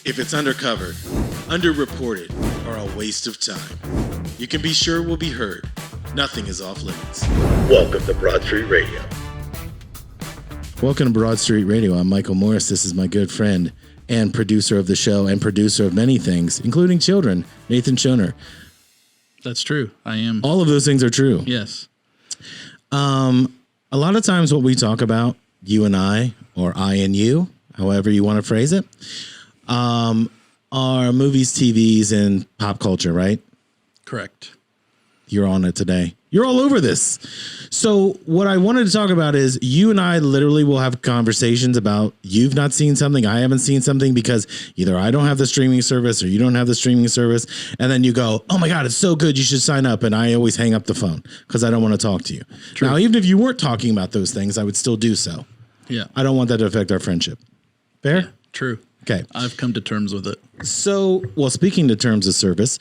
If it's undercovered, underreported, or a waste of time, you can be sure we'll be heard. Nothing is off limits. Welcome to Broad Street Radio. Welcome to Broad Street Radio. I'm Michael Morris. This is my good friend and producer of the show and producer of many things, including children, Nathan Schoner. That's true. I am. All of those things are true. Yes. A lot of times what we talk about, you and I, or I and you, however you want to phrase it, are movies, TVs, and pop culture, right? Correct. You're on it today. You're all over this. So what I wanted to talk about is you and I literally will have conversations about you've not seen something, I haven't seen something, because either I don't have the streaming service or you don't have the streaming service. And then you go, oh my God, it's so good, you should sign up. And I always hang up the phone because I don't want to talk to you. True. Now, even if you weren't talking about those things, I would still do so. Yeah. I don't want that to affect our friendship. Fair? Yeah, true. Okay. I've come to terms with it. So, well, speaking to terms of service,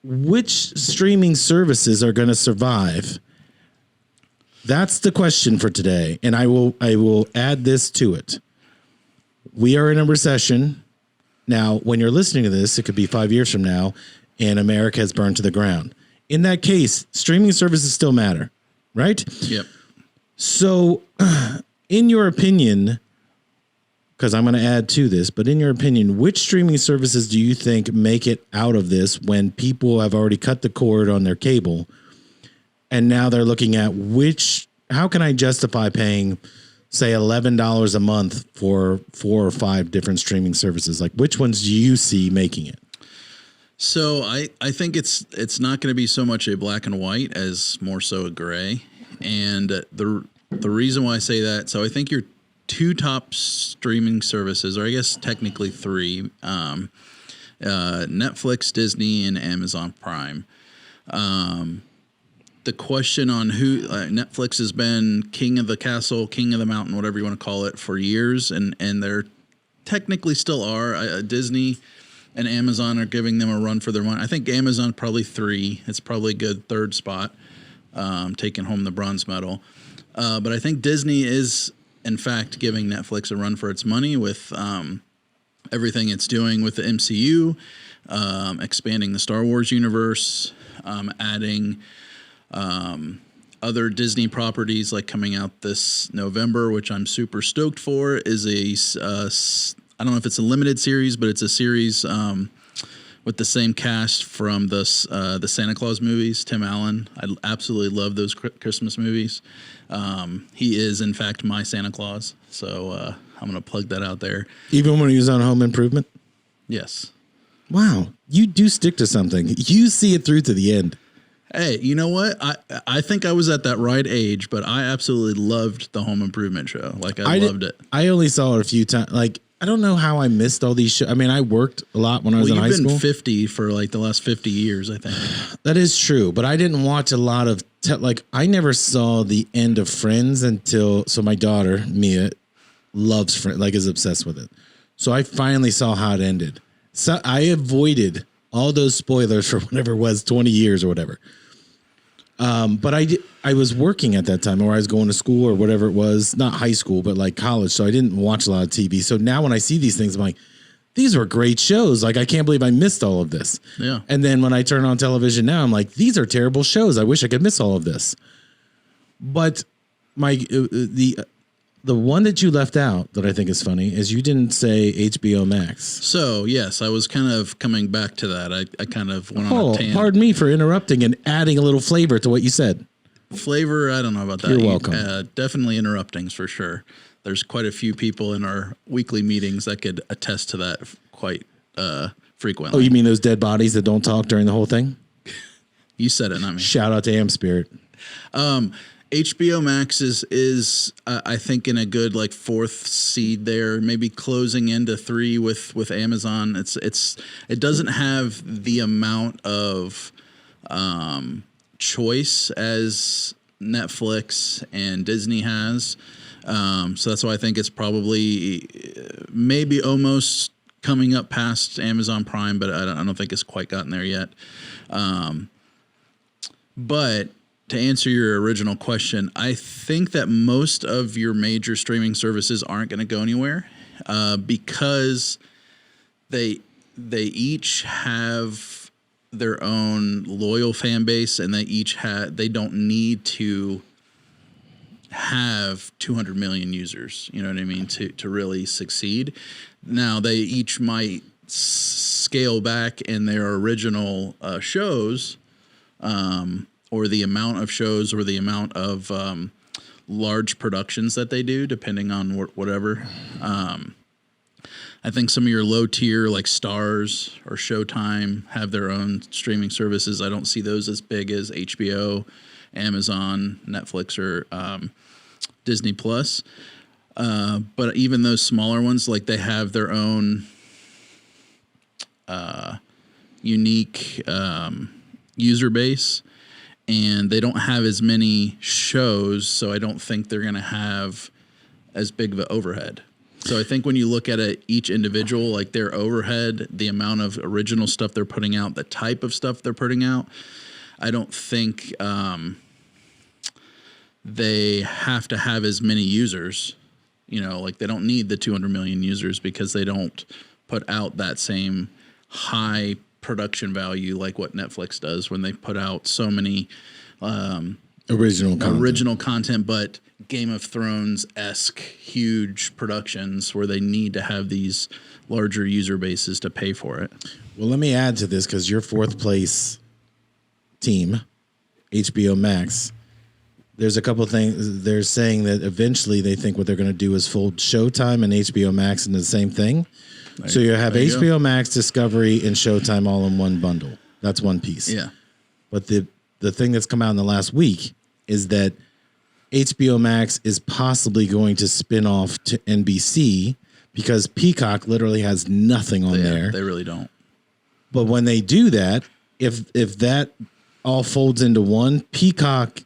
which streaming services are going to survive? That's the question for today. And I will add this to it. We are in a recession. Now, when you're listening to this, it could be 5 years from now, and America has burned to the ground. In that case, streaming services still matter, right? Yep. So, in your opinion, because I'm going to add to this, but in your opinion, which streaming services do you think make it out of this when people have already cut the cord on their cable and now they're looking at how can I justify paying, say, $11 a month for 4 or 5 different streaming services? Like, which ones do you see making it? So I think it's not going to be so much a black and white as more so a gray. And the reason why I say that, so I think your 2 top streaming services, or I guess technically 3, Netflix, Disney, and Amazon Prime. The question on who Netflix has been king of the castle, king of the mountain, whatever you want to call it, for years, and they're technically still are. Disney and Amazon are giving them a run for their money. I think Amazon probably 3. It's probably a good 3rd spot, taking home the bronze medal. But I think Disney is, in fact, giving Netflix a run for its money with everything it's doing with the MCU, expanding the Star Wars universe, adding other Disney properties like coming out this November, which I'm super stoked for, is I don't know if it's a limited series, but it's a series with the same cast from the Santa Claus movies, Tim Allen. I absolutely love those Christmas movies. He is, in fact, my Santa Claus. So I'm going to plug that out there. Even when he was on Home Improvement? Yes. Wow. You do stick to something. You see it through to the end. Hey, you know what? I think I was at that right age, but I absolutely loved the Home Improvement show. Like, I loved it. I only saw it a few times. Like, I don't know how I missed all these shows. I mean, I worked a lot when I was in high school. You've been 50 for like the last 50 years, I think. That is true, but I didn't watch a lot of I never saw the end of Friends so my daughter, Mia, loves Friends, like is obsessed with it. So I finally saw how it ended. So I avoided all those spoilers for whatever it was, 20 years or whatever. But I was working at that time, or I was going to school or whatever it was, not high school, but like college. So I didn't watch a lot of TV. So now when I see these things, I'm like, these were great shows. Like, I can't believe I missed all of this. Yeah. And then when I turn on television now, I'm like, these are terrible shows. I wish I could miss all of this. But the one that you left out that I think is funny is you didn't say HBO Max. So, yes, I was kind of coming back to that. I kind of went on a tangent. Pardon me for interrupting and adding a little flavor to what you said. Flavor, I don't know about that. You're welcome. Definitely interruptings for sure. There's quite a few people in our weekly meetings that could attest to that quite frequently. Oh, you mean those dead bodies that don't talk during the whole thing? You said it, not me. Shout out to Am Spirit. HBO Max is I think in a good like 4th seed there, maybe closing into 3 with Amazon. It doesn't have the amount of choice as Netflix and Disney has. So that's why I think it's probably maybe almost coming up past Amazon Prime, but I don't think it's quite gotten there yet. But to answer your original question, I think that most of your major streaming services aren't going to go anywhere. because they each have their own loyal fan base, and they don't need to have 200 million users, you know what I mean, to really succeed. Now they each might scale back in their original shows, or the amount of shows, or the amount of large productions that they do, depending on whatever. I think some of your low tier, like Stars or Showtime, have their own streaming services. I don't see those as big as HBO, Amazon, Netflix, or Disney Plus. But even those smaller ones, like, they have their own unique user base, and they don't have as many shows, so I don't think they're going to have as big of an overhead. So I think when you look at it, each individual, like their overhead, the amount of original stuff they're putting out, the type of stuff they're putting out, I don't think they have to have as many users. You know, like, they don't need the 200 million users, because they don't put out that same high production value like what Netflix does when they put out so many original content, but Game of Thrones-esque huge productions where they need to have these larger user bases to pay for it. Well, let me add to this, because your fourth place team, HBO Max, there's a couple of things. They're saying that eventually they think what they're going to do is fold Showtime and HBO Max into the same thing. So you have HBO Max, Discovery, and Showtime all in one bundle. That's one piece. Yeah. But the thing that's come out in the last week is that HBO Max is possibly going to spin off to NBC, because Peacock literally has nothing on there. They really don't. But when they do that, if that all folds into one, Peacock,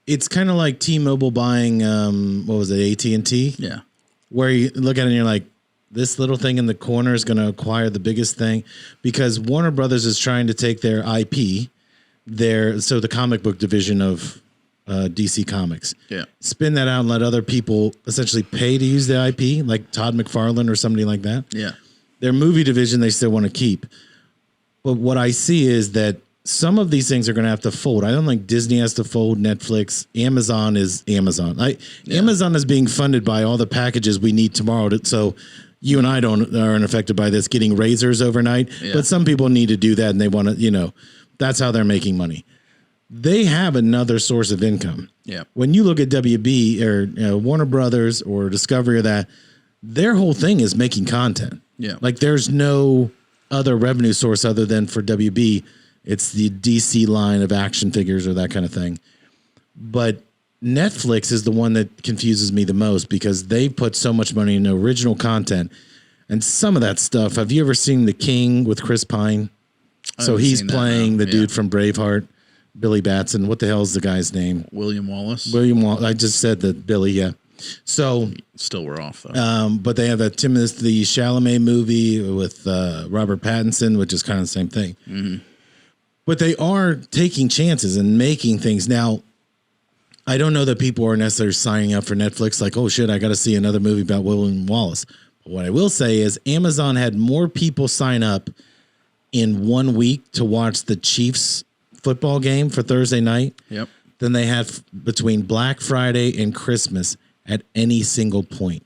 it's kind of like T-Mobile buying what was it, AT&T? Yeah. Where you look at it and you're like, this little thing in the corner is going to acquire the biggest thing, because Warner Brothers is trying to take their IP, so the comic book division of DC Comics, spin that out and let other people essentially pay to use the IP, like Todd McFarlane or somebody like that. Yeah. Their movie division they still want to keep. But what I see is that some of these things are going to have to fold. I don't think Disney has to fold, Netflix. Amazon is Amazon. Amazon is being funded by all the packages we need tomorrow. So you and I aren't affected by this, getting razors overnight. Yeah. But some people need to do that, and they want to, that's how they're making money. They have another source of income. Yeah. When you look at WB or Warner Brothers or Discovery or that, their whole thing is making content. Yeah. Like, there's no other revenue source other than for WB. It's the DC line of action figures or that kind of thing. But Netflix is the one that confuses me the most, because they put so much money in original content. And some of that stuff, have you ever seen The King with Chris Pine? So he's playing the dude from Braveheart, Billy Batson. What the hell is the guy's name? William Wallace. I just said that, Billy, yeah. So still we're off, though. But they have that Timothée Chalamet movie with Robert Pattinson, which is kind of the same thing. Mm-hmm. But they are taking chances and making things. Now, I don't know that people are necessarily signing up for Netflix like, oh, shit, I got to see another movie about William Wallace. But what I will say is Amazon had more people sign up in 1 week to watch the Chiefs football game for Thursday night than they had between Black Friday and Christmas at any single point.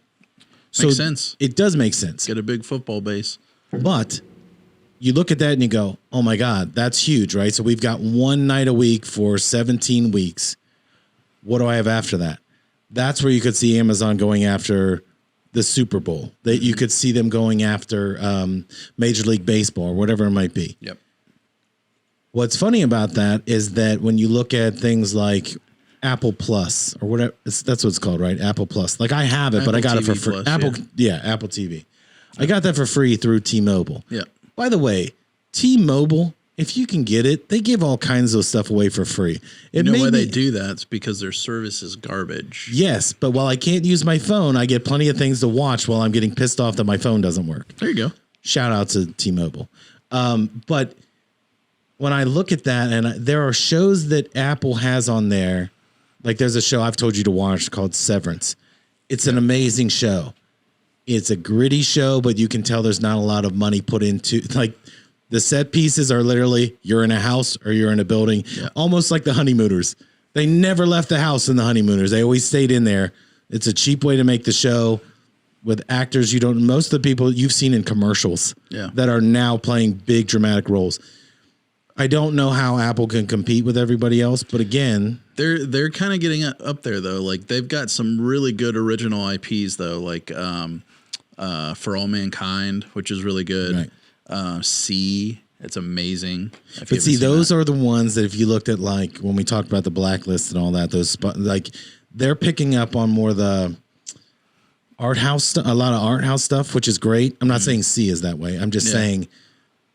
Makes sense. It does make sense. Get a big football base. But you look at that and you go, oh my God, that's huge, right? So we've got one night a week for 17 weeks. What do I have after that? That's where you could see Amazon going after the Super Bowl. That you could see them going after Major League Baseball or whatever it might be. Yep. What's funny about that is that when you look at things like Apple Plus or whatever, that's what it's called, right? Apple Plus. Like, I have it, Apple but I got TV it for free. Plus, Apple TV. I got that for free through T-Mobile. Yeah. By the way, T-Mobile, if you can get it, they give all kinds of stuff away for free. You know why they do that? It's because their service is garbage. Yes, but while I can't use my phone, I get plenty of things to watch while I'm getting pissed off that my phone doesn't work. There you go. Shout out to T-Mobile. But when I look at that, and there are shows that Apple has on there, like there's a show I've told you to watch called Severance. It's an amazing show. It's a gritty show, but you can tell there's not a lot of money put into, like, the set pieces are literally you're in a house or you're in a building, almost like the Honeymooners. They never left the house in the Honeymooners. They always stayed in there. It's a cheap way to make the show with actors most of the people you've seen in commercials that are now playing big dramatic roles. I don't know how Apple can compete with everybody else, but again, they're kind of getting up there though. Like they've got some really good original IPs though, like For All Mankind, which is really good. Right. C, it's amazing. But see, those are the ones that if you looked at, like when we talked about the Blacklist and all that, those like they're picking up on more the art house, a lot of art house stuff, which is great. I'm not saying C is that way. I'm just saying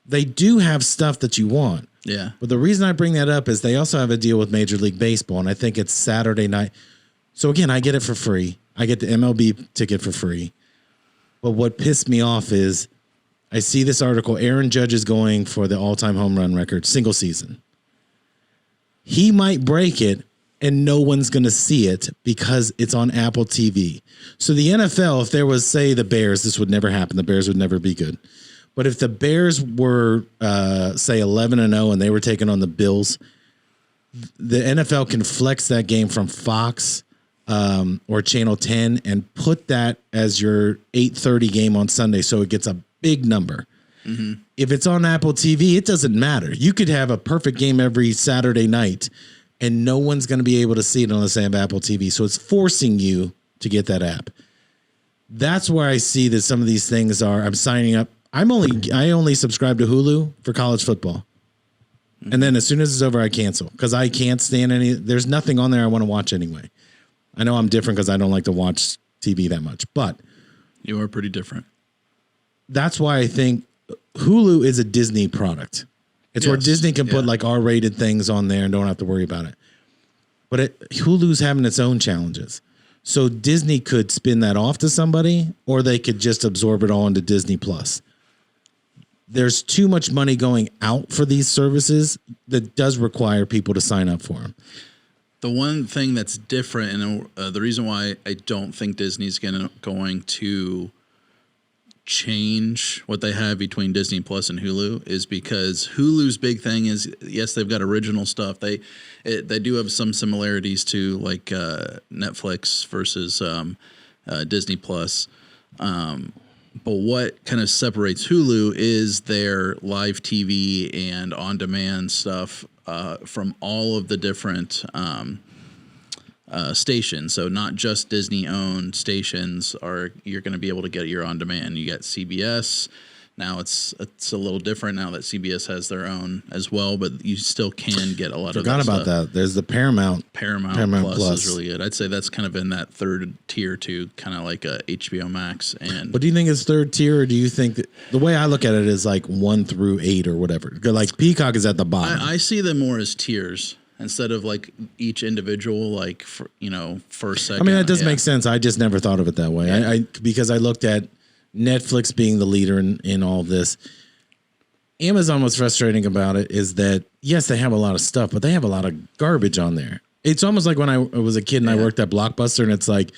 they do have stuff that you want. Yeah. But the reason I bring that up is they also have a deal with Major League Baseball, and I think it's Saturday night. So again, I get it for free. I get the MLB ticket for free. But what pissed me off is I see this article, Aaron Judge is going for the all-time home run record, single season. He might break it, and no one's going to see it because it's on Apple TV. So the NFL, if there was, say, the Bears, this would never happen. The Bears would never be good. But if the Bears were, say, 11-0 and they were taking on the Bills, the NFL can flex that game from Fox or Channel 10 and put that as your 8:30 game on Sunday, so it gets a big number. Mm-hmm. If it's on Apple TV, it doesn't matter. You could have a perfect game every Saturday night, and no one's going to be able to see it unless they have Apple TV. So it's forcing you to get that app. That's where I see that some of these things are. I'm signing up. I only subscribe to Hulu for college football. And then as soon as it's over, I cancel because I can't stand there's nothing on there I want to watch anyway. I know I'm different because I don't like to watch TV that much, but you are pretty different. That's why I think Hulu is a Disney product. It's where Disney can put like R-rated things on there and don't have to worry about it. But Hulu's having its own challenges. So Disney could spin that off to somebody, or they could just absorb it all into Disney Plus. There's too much money going out for these services that does require people to sign up for them. The one thing that's different, and the reason why I don't think Disney's going to change what they have between Disney Plus and Hulu, is because Hulu's big thing is, yes, they've got original stuff. They do have some similarities to like Netflix versus Disney Plus. But what kind of separates Hulu is their live TV and on-demand stuff from all of the different stations. So not just Disney-owned stations you're going to be able to get your on-demand. You get CBS. Now it's a little different now that CBS has their own as well, but you still can get a lot of that Forgot about that. There's the Paramount Plus is really good. I'd say that's kind of in that third tier too, kind of like a HBO Max. But do you think it's third tier, or do you think that the way I look at it is like 1 through 8 or whatever? Like Peacock is at the bottom. I see them more as tiers instead of like each individual, like first, second. I mean, that does make sense. I just never thought of it that way. Yeah. Because I looked at Netflix being the leader in all of this. Amazon, what's frustrating about it is that, yes, they have a lot of stuff, but they have a lot of garbage on there. It's almost like when I was a kid and I worked at Blockbuster, and it's like,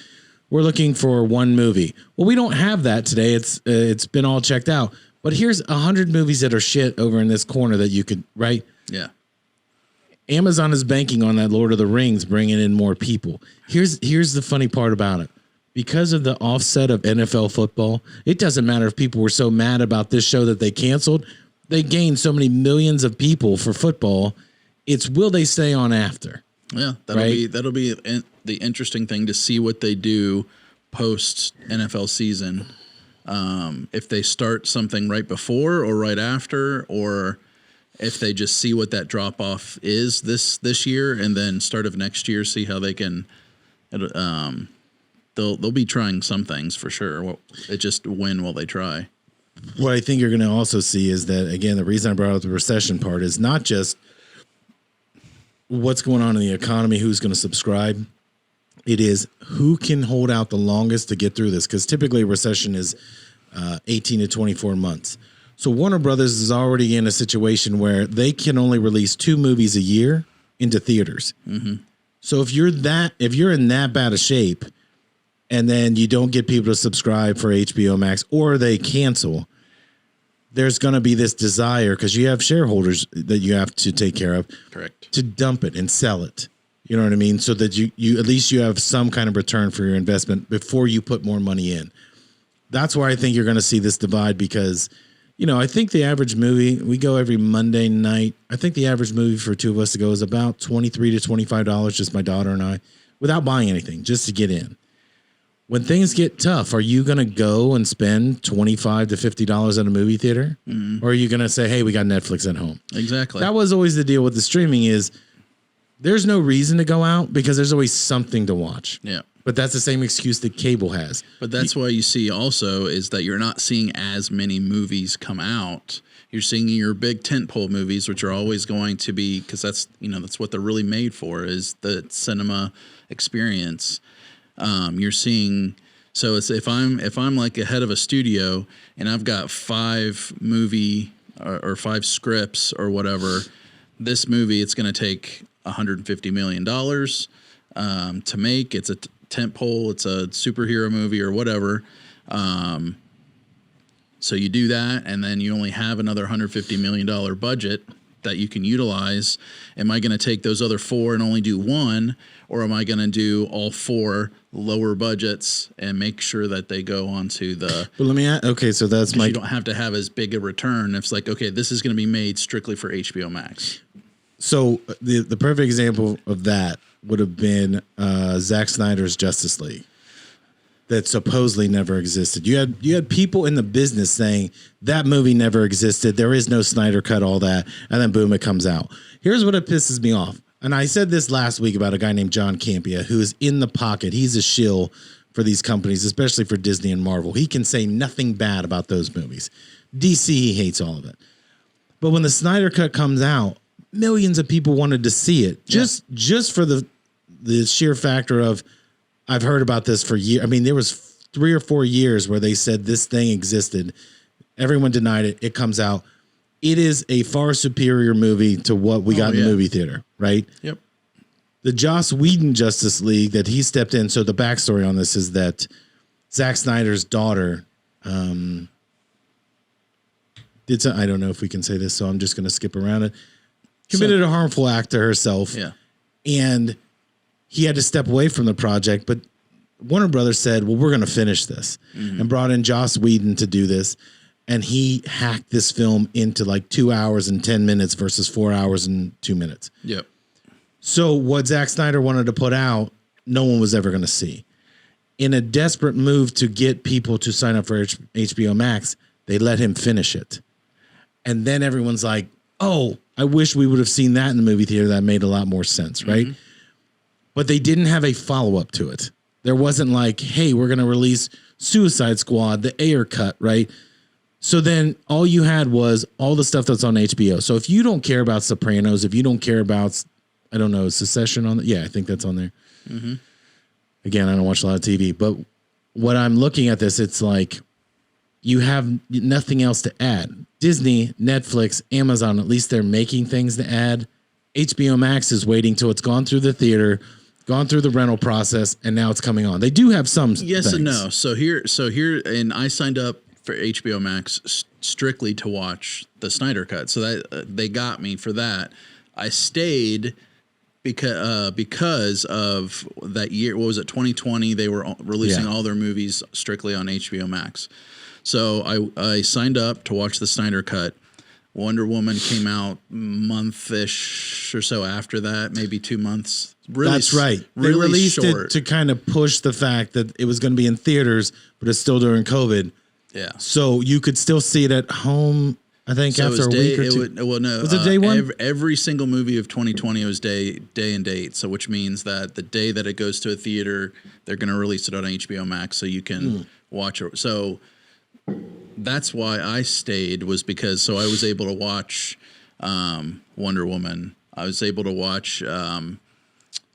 we're looking for one movie. Well, we don't have that today. It's been all checked out. But here's 100 movies that are shit over in this corner that you could, right? Yeah. Amazon is banking on that Lord of the Rings bringing in more people. Here's the funny part about it. Because of the offset of NFL football, it doesn't matter if people were so mad about this show that they canceled. They gained so many millions of people for football. It's will they stay on after? Yeah, that'll be the interesting thing to see what they do post NFL season. If they start something right before or right after, or if they just see what that drop off is this year, and then start of next year, see how they can. They'll be trying some things for sure. Well, it just when will they try? What I think you're going to also see is that, again, the reason I brought up the recession part is not just what's going on in the economy, who's going to subscribe. It is who can hold out the longest to get through this, because typically a recession is 18 to 24 months. So Warner Brothers is already in a situation where they can only release 2 movies a year into theaters. Mm-hmm. So if you're in that bad of shape, and then you don't get people to subscribe for HBO Max, or they cancel, there's going to be this desire, because you have shareholders that you have to take care of, Correct. to dump it and sell it. You know what I mean? So that you at least you have some kind of return for your investment before you put more money in. That's where I think you're going to see this divide, because, you know, I think the average movie, we go every Monday night. I think the average movie for two of us to go is about $23 to $25, just my daughter and I, without buying anything, just to get in. When things get tough, are you going to go and spend $25 to $50 at a movie theater? Mm-hmm. Or are you going to say, hey, we got Netflix at home? Exactly. That was always the deal with the streaming, is there's no reason to go out because there's always something to watch. Yeah. But that's the same excuse that cable has. But that's why you see also is that you're not seeing as many movies come out. You're seeing your big tentpole movies, which are always going to be, because that's, you know, that's what they're really made for, is the cinema experience. You're seeing, so it's if I'm like a head of a studio and I've got 5 movie or 5 scripts or whatever, this movie, it's going to take $150 million to make. It's a tentpole, it's a superhero movie or whatever. So you do that, and then you only have another $150 million budget that you can utilize. Am I going to take those other 4 and only do 1, or am I going to do all 4 lower budgets and make sure that they go onto the? But let me ask, okay, so that's my. You don't have to have as big a return. It's like, okay, this is going to be made strictly for HBO Max. So the perfect example of that would have been Zack Snyder's Justice League, that supposedly never existed. You had people in the business saying that movie never existed. There is no Snyder cut, all that. And then boom, it comes out. Here's what it pisses me off. And I said this last week about a guy named John Campea, who is in the pocket. He's a shill for these companies, especially for Disney and Marvel. He can say nothing bad about those movies. DC, he hates all of it. But when the Snyder cut comes out, millions of people wanted to see it, just for the sheer factor of, I've heard about this for years. I mean, there was 3 or 4 years where they said this thing existed. Everyone denied it. It comes out. It is a far superior movie to what we got in the movie theater, right? Yep. The Joss Whedon Justice League that he stepped in. So the backstory on this is that Zack Snyder's daughter did some, I don't know if we can say this, so I'm just going to skip around it. Committed a harmful act to herself. Yeah. And he had to step away from the project, but Warner Brothers said, well, we're going to finish this, and brought in Joss Whedon to do this. And he hacked this film into like 2 hours and 10 minutes versus 4 hours and 2 minutes. Yep. So what Zack Snyder wanted to put out, no one was ever going to see. In a desperate move to get people to sign up for HBO Max, they let him finish it. And then everyone's like, oh, I wish we would have seen that in the movie theater. That made a lot more sense, right? But they didn't have a follow-up to it. There wasn't like, hey, we're going to release Suicide Squad, the Ayer cut, right? So then all you had was all the stuff that's on HBO. So if you don't care about Sopranos, if you don't care about, I don't know, Succession on yeah, I think that's on there. Again, I don't watch a lot of TV, but what I'm looking at this, it's like you have nothing else to add. Disney, Netflix, Amazon, at least they're making things to add. HBO Max is waiting till it's gone through the theater, gone through the rental process, and now it's coming on. They do have some yes things. and no. So here, and I signed up for HBO Max strictly to watch the Snyder Cut. So that they got me for that. I stayed because of that year. What was it? 2020. They were releasing all their movies strictly on HBO Max. So I signed up to watch the Snyder Cut. Wonder Woman came out month-ish or so after that, maybe 2 months. Really, that's right. Really they released short. it to kind of push the fact that it was going to be in theaters, but it's still during COVID. Yeah. So you could still see it at home, I think, so after a week or two. Was it day one? Every single movie of 2020 was day and date. So which means that the day that it goes to a theater, they're going to release it on HBO Max so you can watch it. So that's why I stayed, was because I was able to watch Wonder Woman. I was able to watch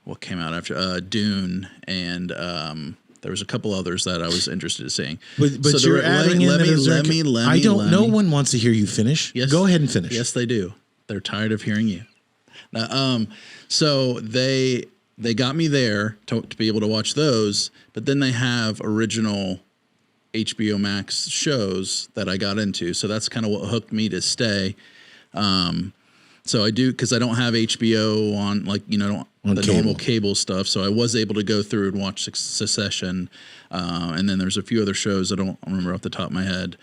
what came out after Dune, and there was a couple others that I was interested in seeing. But so you're adding in let me. I don't. No one wants to hear you finish. Yes, go ahead and finish. Yes, they do. They're tired of hearing you. Now, so they got me there to be able to watch those, but then they have original HBO Max shows that I got into. So that's kind of what hooked me to stay. So I do, because I don't have HBO on, like, you know, the cable. normal cable stuff. So I was able to go through and watch Succession. And then there's a few other shows I don't remember off the top of my head.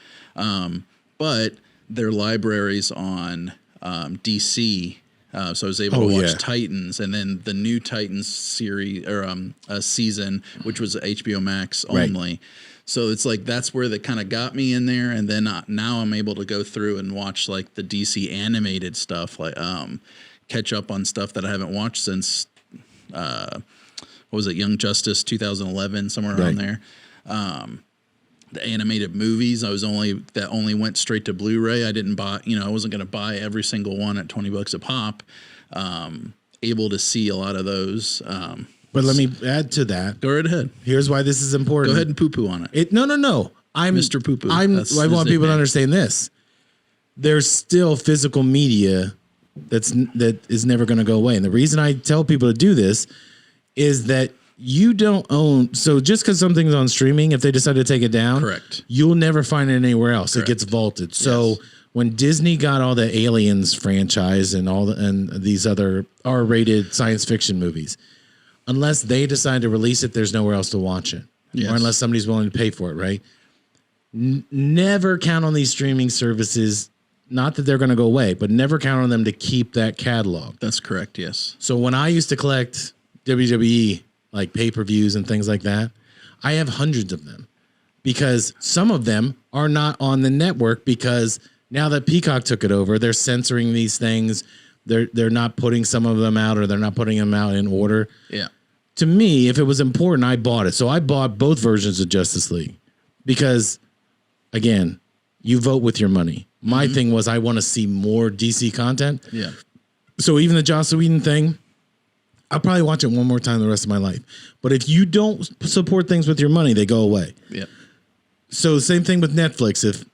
But their libraries on DC. So I was able to watch Titans, and then the new Titans series or season, which was HBO Max only. Right. So it's like that's where they kind of got me in there, and then now I'm able to go through and watch like the DC animated stuff, like catch up on stuff that I haven't watched since what was it, Young Justice 2011, somewhere around there. The animated movies, that only went straight to Blu-ray. I didn't buy, I wasn't going to buy every single one at $20 a pop. Able to see a lot of those. But let me add to that. Go right ahead. Here's why this is important. Go ahead and poo-poo on it. No. I'm Mr. Poo-poo. I want people to understand this. There's still physical media that is never going to go away. And the reason I tell people to do this is that you don't own. So just because something's on streaming, if they decide to take it down, correct, you'll never find it anywhere else. Correct. It gets vaulted. So when Disney got all the Aliens franchise and and these other R-rated science fiction movies, unless they decide to release it, there's nowhere else to watch it. Yes. Or unless somebody's willing to pay for it, right? Never count on these streaming services. Not that they're going to go away, but never count on them to keep that catalog. That's correct, yes. So when I used to collect WWE, like pay-per-views and things like that, I have hundreds of them because some of them are not on the network because now that Peacock took it over, they're censoring these things. They're not putting some of them out, or they're not putting them out in order. Yeah. To me, if it was important, I bought it. So I bought both versions of Justice League because, again, you vote with your money. My thing was I want to see more DC content. Yeah. So even the Joss Whedon thing, I'll probably watch it one more time the rest of my life. But if you don't support things with your money, they go away. Yeah. So same thing with Netflix.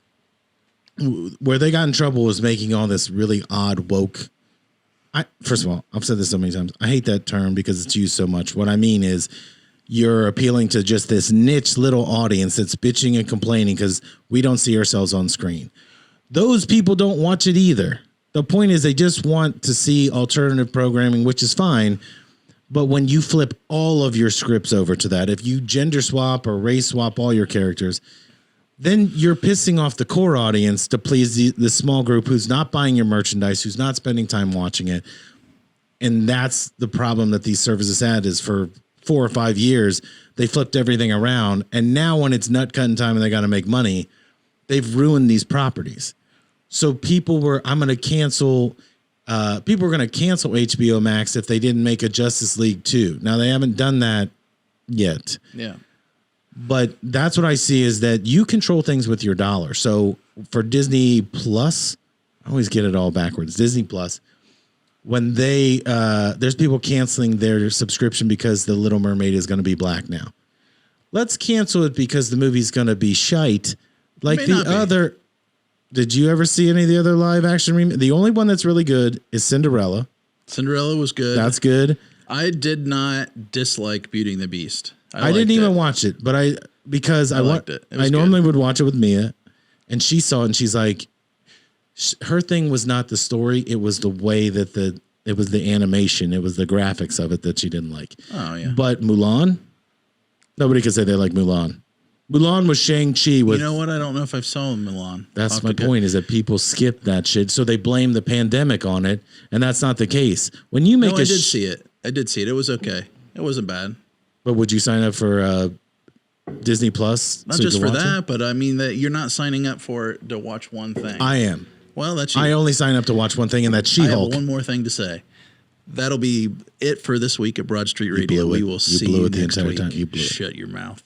Where they got in trouble was making all this really odd woke. First of all, I've said this so many times. I hate that term because it's used so much. What I mean is you're appealing to just this niche little audience that's bitching and complaining because we don't see ourselves on screen. Those people don't watch it either. The point is they just want to see alternative programming, which is fine. But when you flip all of your scripts over to that, if you gender swap or race swap all your characters, then you're pissing off the core audience to please the small group who's not buying your merchandise, who's not spending time watching it. And that's the problem that these services had is for 4 or 5 years, they flipped everything around. And now when it's nut cutting time and they got to make money, they've ruined these properties. So people were going to cancel HBO Max if they didn't make a Justice League 2. Now, they haven't done that yet. Yeah. But that's what I see is that you control things with your dollar. So for Disney Plus, I always get it all backwards. Disney Plus, when there's people canceling their subscription because The Little Mermaid is going to be black now. Let's cancel it because the movie's going to be shite. Like the other. Did you ever see any of the other live action? The only one that's really good is Cinderella. Cinderella was good. That's good. I did not dislike Beauty and the Beast. I didn't even watch it, but I liked it. I normally would watch it with Mia, and she saw it and she's like, her thing was not the story; it was the way that it was the animation, it was the graphics of it that she didn't like. Oh yeah. But Mulan, nobody could say they like Mulan. Mulan was Shang-Chi with. You know what? I don't know if I've saw Mulan. That's my point. Is that people skip that shit, so they blame the pandemic on it, and that's not the case. When you make I did see it. I did see it. It was okay. It wasn't bad. But would you sign up for Disney Plus? Not just for that, but I mean that you're not signing up for it to watch one thing. I am. Well, that's you. I only sign up to watch one thing, and that's She-Hulk. I have one more thing to say. That'll be it for this week at Broad Street Radio. blew it. We will see blew you it the next entire week. time. You blew it. Shut your mouth.